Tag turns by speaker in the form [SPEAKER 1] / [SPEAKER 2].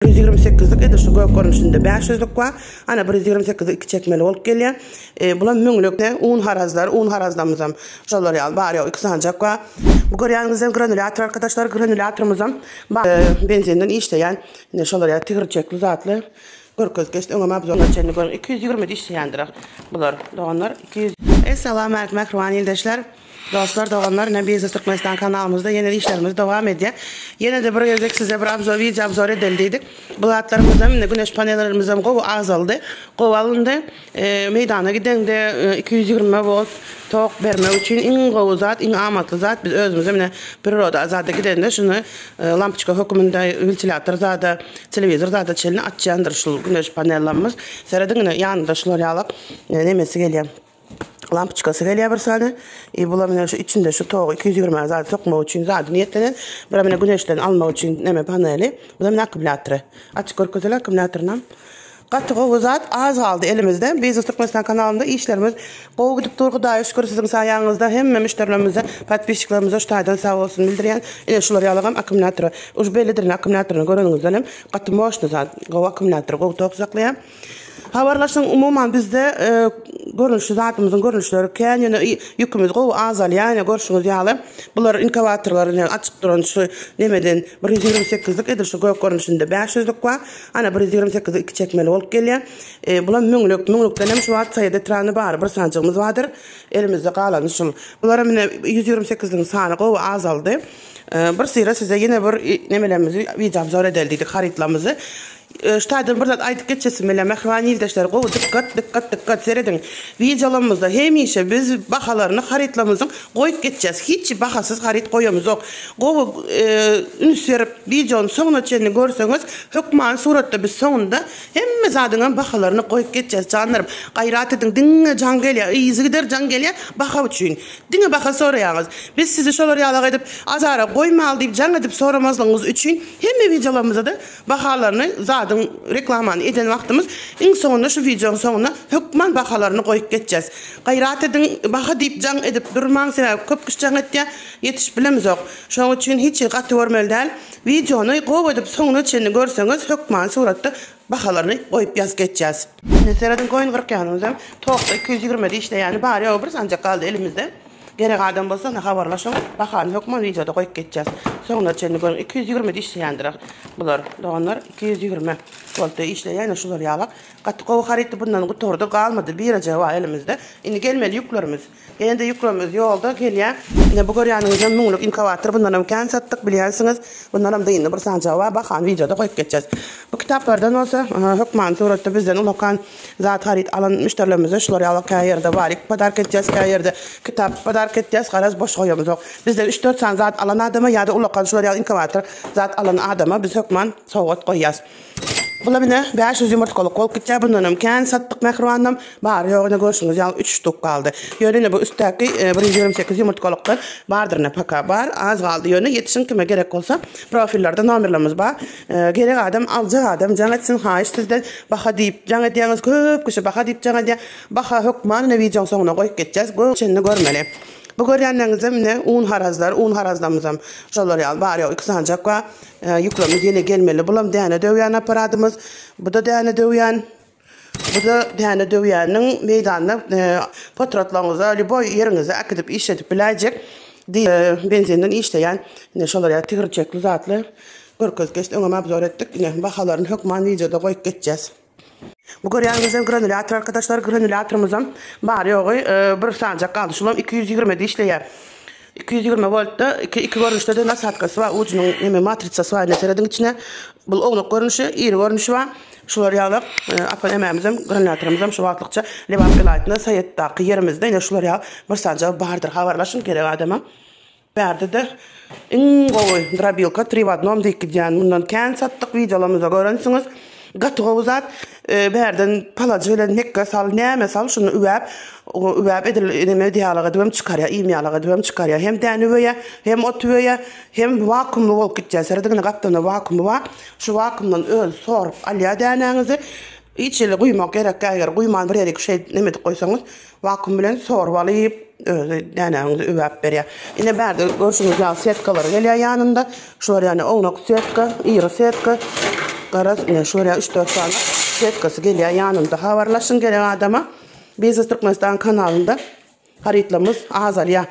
[SPEAKER 1] 128'lik edişi göp görünüşünde 500'lük var. Ana 128'lik 2 çekmeli olup gelýär. Bular müňlükde un harazlamyzam. Şolar ýaly bar ýok 2 sancak var. Bu görýäňiz granulator arkadaşlar, granulatorymyzam benzinden işleýän. Ine şolar ýaly tigirçekli zatly. Görköz geçti öňe mabzorlar çenli görün 220 işleýändir. Bular doganlar 200. Assalamu alaykum Makrowani ýoldaşlar. Dostlar, doğanlar, Nebiyazı Türkmenistan kanalımızda yeni işlerimiz devam ediyor. Yine de buraya yazık size bir video abzor edildiydik. Bulatlarımızdan güneş panellerimizden kovu azaldı. Kovu alındı. Meydana giden de 220 volt tok verme için in kovu zat, in amatlı zat. Biz özümüzde periroda azada giden de şunu lampiçka hükümünde ventilatör zada, televizör zada çelini açyandır şu güneş panellerimiz. Seredin yanında şular yalıp nemesi geliyor. Lampiçkası gelýär bir sany. Bular şu içinde şu toğu 220 zat sokmak için zat niyetlenen. Bular güneşden almak için neme paneli. Bu da akkumulatory. Açık görkezler akkumulatoryndan. Gatty gowy zat az kaldı elimizde. Biz Türkmenistan kanalında işlerimiz gowy gidip durguda şükür sizin saýaňyzda hemme müşterilerimize, patpisçilerimize ştaýdan sağ bolsun bildirýän. Ine şular ýalagam akkumulatory. Uş bellidirin akkumulatoryny görüňizden hem gatty moşny zat gowy akkumulatory gowy tok saklaýar. Habarlaşın umuman bizde görünüşü zatımızın görünüşleri ýene yükümüz gowy azal ýani görüşüňiz ýaly. Bular inkavatorlaryny açyk duran şu nemeden 128'lik edişi göp görünüşünde 500'lük var. Ana 128'lik 2 çekmeli olup gelýär. Bular müňlükden hem şu wagt saýda trany bar bir sancygymız vardyr. Elimizde galan şu. Bular 128'lik sany gowy azaldy. Bir syra size yine bir nemelerimizi video abzor edildik haritlamyzy. Ştaýdan bir zat aýdyp geçesim bilen Makrowani ýoldaşlar gowy dikkat seredin. Videolarymyzda hemişe biz bahalaryny haritlamyzyň goýup geçeceğiz. Hiç bahasız harit goýamyz ýok. Gowy ünsürip videonyň soňuna çenini görseňiz, hökman suratda biz soňunda hemme zadyň bahalaryny goýup geçeceğiz. Canlarym, gaýrat edin, diňe jan gelýär, iýizi gider jan gelýär baha üçin. Diňe baha soraýaňyz. Biz sizi şolar ýaly edip azara goýmaly diýip jan edip soramazlygyňyz üçin hemme videolarymyzda da bahalaryny reklamany eden wagtymyz iň soňunda şu videoň soňuna hökman bahalaryny goýup geçeceğiz. Gaýrat edin, baha diýip jan edip durmaň sebäp köp kişi jan etdi, ýetiş bilemiz ýok. Şoň üçin hiç gaty görmeli däl. Videony gowy edip soňuna çenini görseňiz hökman suratda bahalaryny goýup ýaz geçeceğiz. Seredin goýun 40 ýanymyz hem tokda 220 işleýäni bar ýok bir sancak kaldy elimizde. Gerek adam bolsa ne habarlaşyň, bahan hökman videoda goýup geçeceğiz. Soňra çenini görün 220 işleýändir. Bular doganlar 220 voltda işleýän şular ýalak. Gatty gowy harity bundan gutorda galmady. Bir aja var elimizde. Indi gelmeli ýüklerimiz. Ýene-de ýüklerimiz ýolda gelýär. Ine bu görýäniňiz müňlük inkavator bundan hem kän satdyk bilýärsiňiz. Bundan hem indi bir sancak var. Bahan videoda goýup geçeceğiz. Bu kitaplardan olsa hökman suratda bizden ulakan zat harit alan müşterilerimize şular ýalak ýerde bar. Padark edeceğiz ýerde. Kitap padark edeceğiz. Garaz boş goýamyz ýok. Bizden 3-4 san zat alan adama ýa-da ulakan şular ýaly inkavator zat alan adama biz hökman sowgat goýýas. Bular mine 500 ýumurtkalyk bolup gitjär. Bundan hem kän satdyk Makrowanyň bar ýogyna görüşüňiz ýaly 3 ştuk kaldy. Ýöne bu üsttäki 128 ýumurtkalyklar bardyr paka bar az kaldy. Ýöne ýetişiň kime gerek bolsa profillerde nomerlerimiz bar. Gerek adam aljak adam jan etsin haýyş sizden baha diýip jan edýäňiz köp kişi baha diýip jan edýär. Baha hökman video soňuna goýup geçeceğiz. Görçenini görmeli. Bu görýänleňizde mine un harazlamyzam. Şolar ýaly bar ýok 2 sancak var. Ýüklerimiz ýene gelmeli. Bulam däne döwýän aparatymyz. Bu da däne döwýän. Bu da däne döwýäniň meýdanyna potratlaryňyza, liboy ýeriňize akdyp işletip biläjek. Benzinden işleýän şolar ýaly tigirçekli zatly. Görköz geçdi öňe abzor etdik. Ine bahalaryny hökman videoda goýup geçeceğiz. Bu görýäňiz granulator arkadaşlar, granulatorymyzam bar ýogy bir sancak kaldy. Şulam 220 işleýär. 220 voltda iki görünüşde de nasatkasy var. Ucunun neme matritsasy var. Neserediň içine bu oňluk görünüşi, iri görünüşi var. Şular ýaly apan emamyzam, granulatorymyzam şu wagtlykça lewatly laytyna saýatdaky yerimizde ine şular ýaly bir sancak bardyr. Habarlaşyň gerek adama. Bärde de gowy drabilka 3 w одном diýilýän. Bundan kän satdyk videolarymyzda göränsiňiz. Gatty gowy zat bärden palaja bilen nekka sal näme sal şunu üwäp edil neme diýalaga döwüm çykarýar, iýmýalaga döwüm çykarýar. Hem däne öýe, hem ot öýe, hem vakumly bolup gitjär. Serediňe gapdana vakumy bar. Şu vakumdan öl sorup alýar däneňizi. İçili guýmak gerek, eger guýman bir ýerge şey neme diýip goýsaňyz, vakum bilen sorup alyp däneňizi üwäp berýär. Ine bärde görüşüňiz ýaly setkalar gelýär ýanynda. Şular ýani oňluk setka, iri setka. şuraya 3-4 tane setkası geliyor yanımda. Havarlaşın gelen adama. Biz Türkmenistan kanalında haritlamız Azalya.